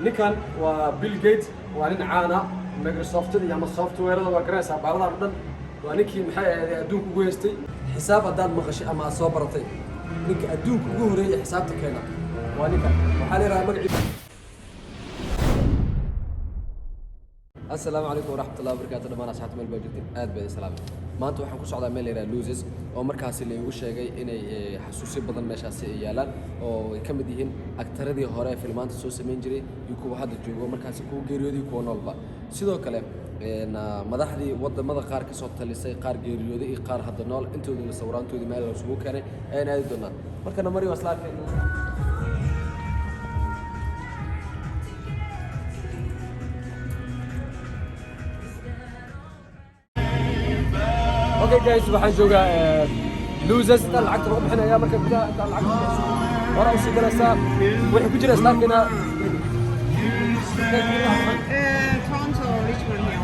ninkan waa Bill Gates waa nin caana Microsoft ama software waa garaysa baaradan dhan waa ninkii maxay ahayd adduunka ugu heystay xisaab hadaad maqashay ama soo baratay ninka adduunka ugu horeeyay xisaabta keena waa ninkan waxa la yiraahdaa magaciisa السلام عليكم ورحمة الله وبركاته دمان أصحاب مال بوجودين آد بيد السلام ما أنتوا حنكون صعدا مال يرى لوزز أو مركز اللي يقول شيء إني حسوسي بدل مش هسي يالان أو كم ديهن أكثر دي هراء في المانت سوس منجري يكون واحد الجو مركز يكون جيريودي يكون نلبا سيدو كلام إن مدح دي وضد مدى قار كسوت اللي سي قار جيريودي قار هذا نال أنتوا اللي صوران أنتوا اللي مال الأسبوع كان أنا هذي دونا مركز نمري وصلات اوكي جايز waxaan joogaa losers tan lacagta lagu bixinayaa marka gudaha inta lacagta wara u sii galaysaa wixii ku jira islaamkina Toronto Richmond here.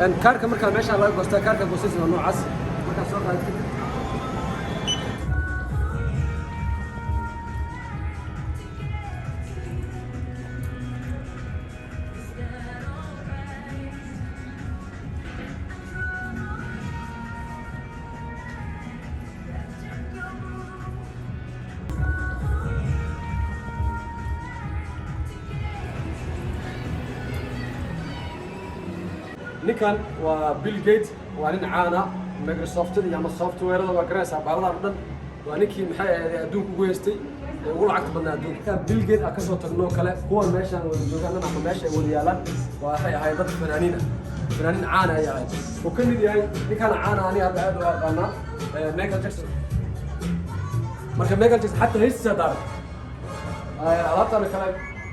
ان kaarka marka meesha laga goostaa kaarka goosaysa noocaas marka soo qaadid ninkan waa Bill Gates waa nin caana Microsoft ama software waa garaysa baaradan dhan waa ninkii maxay ahayd adduunka ugu heystay ugu lacagta badnaa adduunka Bill Gates ka soo tagno kale kuwan meeshan wada joogaan ama meesha ay wada yaalaan waxay ahayd dad fanaaniin caana ay ahayd oo kamid yahay ninkan caana ani hadda aad u aqaana Michael Jackson marka Michael Jackson hatta heesta daar alaabtan kale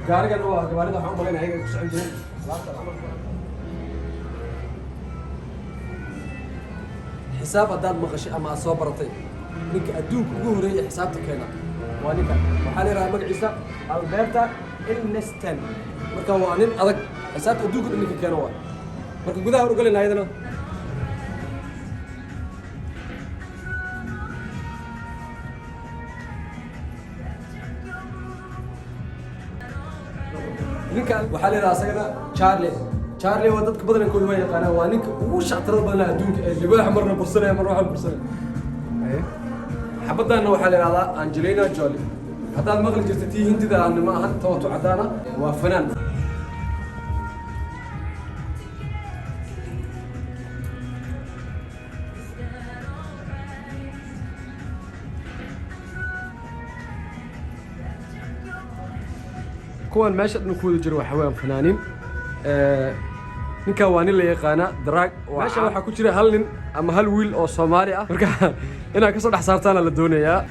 gaarigan waa gabarida waxaan u maleynahay inay ku socon jireen alaabtan حساب هذا مغش أما soo baratay ninka adduunka ugu horeeyay xisaabta keena waa ninkan waxa la yiraahdaa magaciisa Albert Einstein marka waa nin adag xisaabta adduunka ninka keena waa marka gudaha u galin ayadana ninka waxa la yiraahdaa asagana Charlie ودتك بدل كل وين أنا وانك وش اعترض بنا دونك اللي بقى مرة برسنة مرة واحد برسنة. حبضنا إنه حال هذا أنجلينا جولي. هذا المغرب جتتي هنتي ذا أن ما هن توتو عدانا وفنان. كون ماشط نكود جرو حوام فنانين. ninka waa nin la yaqaana drag meesha waxa ku jira hal nin ama hal wiil oo Soomaali ah marka inaa ka soo dhax saartaan la doonayaa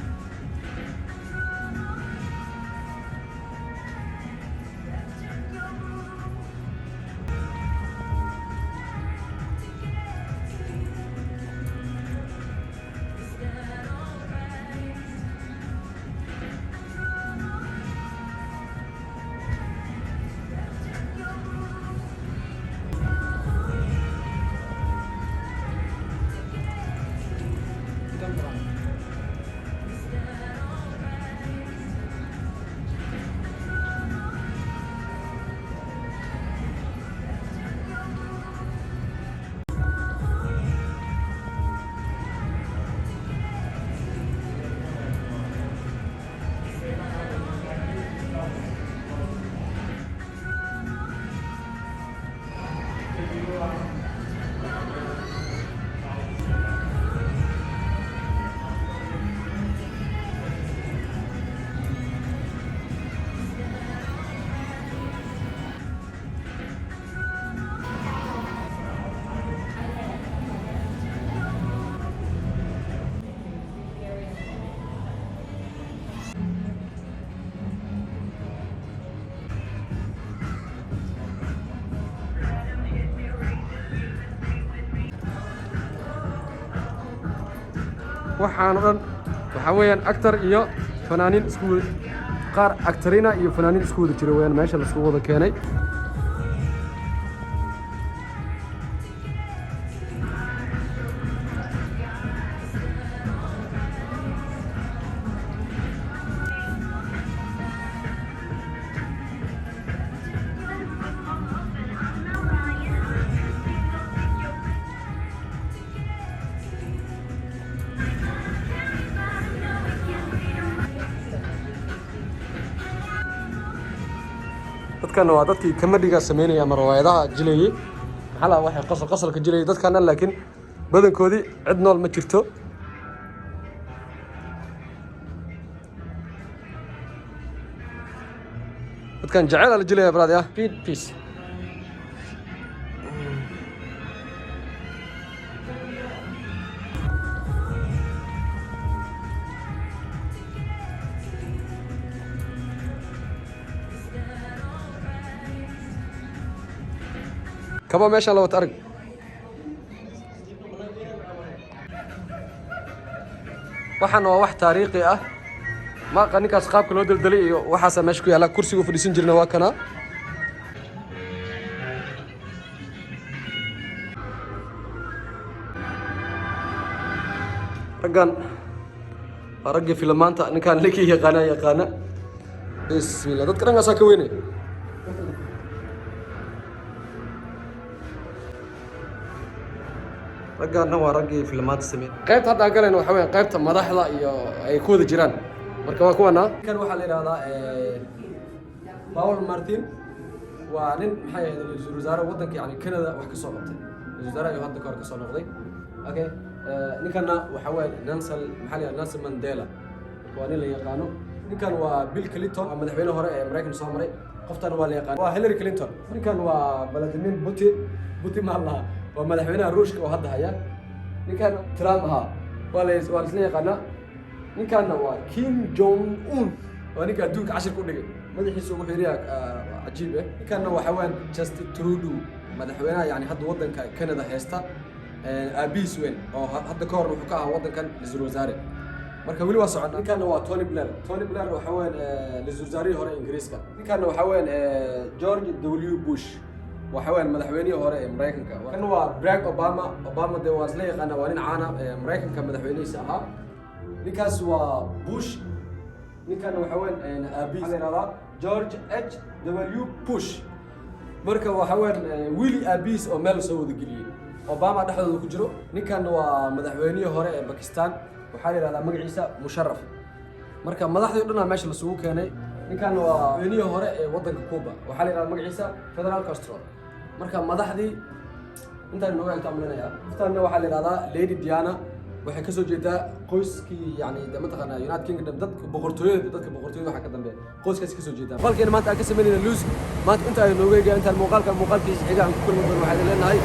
waxaan oo dhan waxa weeyaan actor iyo fanaaniin isku qaar actorina iyo fanaaniin isku wada jira weeyaan meesha la isku wada keenay dadkana waa dadkii kamadiga sameynaya ama riwaayadaha jilayay maxaa la waxay qasalka jilayay dadkana laakiin badankoodii cid nool ma jirto dadkan jacayl la jilaya brother ya peace كما ما شاء الله وترك waxaan waa wax taariikhi ah ma qaninkaas qaabka loo daldalay iyo waxaas meesha ku yaala kursiga fadhiisan jirna waa kana raggan ragga filmaanta ninkan laki yaqaana bismillah dadka dhangaas ka weynay raggaana waa raggii filmaanta sameeyay qaybta hadda aan galayno waxa weeyaan qaybta madaxda iyo ay ku wada jiraan marka waa kuwana kan waxa la yiraahdaa Paul Martin waa nin maxay ahayd ra'iisul wasaare waddanka yani Canada wax ka soo qabtay ra'iisul wasaare ayuu hadda ka soo noqday okay ninkana waxa weeyaan Nelson Mandela waa nin la yaqaano ninkan waa Bill Clinton madaxweyne hore ee Mareykanka soo maray qoftan waa la yaqaan waa Hillary Clinton ninkan waa Vladimir Putin ma laha waa madaxweynaha Ruushka oo hadda haya ninkan Trump waa la isla yaqaana ninkan waa Kim Jong Un waa ninka adduunka cashir ku dhigay madaxiisa ugu xiriya cajiib ah ninkan waxa weeyaan Justin Trudeau madaxweynaha yani hadda waddanka Canada haysta aabis weyn oo hadda ka hor wuxuu ka ahaa waddankan ra'iisul wasaare marka wali waa socon ninkan waa Tony Blair waxa weeyaan ra'iisul wasaarihii hore Ingiriiska ninkan waxa weeyaan George W Bush waxa weeyaan madaxweynihii hore ee Mareykanka kan waa Barack Obama de waa isla yaqaan waa nin caana Mareykanka madaxweynihiisa ahaa ninkaas waa Bush ninkan waxa weeyaan aabis la George H.W. Bush marka waxa weeyaan Willie aabis oo meel soo wada geliyay Obama dhexdooda ku jiro ninkan waa madaxweynihii hore ee Pakistan waxa la yiraahdaa magaciisa Musharraf marka madaxdii dhanaa meesha la soo keenay ninkan waa madaxweynihii hore ee waddanka Cuba waxa la yiraahdaa magaciisa Fidel Castro marka madaxdii intaan nooga taamulinaya intaana waxa la yiraahdaa Lady Diana waxay ka soo jeedaa qoyskii yani mataqaana United Kingdom dadka boqortooyada waxa ka dambeeya qoyskaas ka soo jeedaa falkeena maanta aan ka sameeyay loose maanta inta ay nooga intaan muuqaalkiisa xiga aan ku kulmi doono waxa leenahay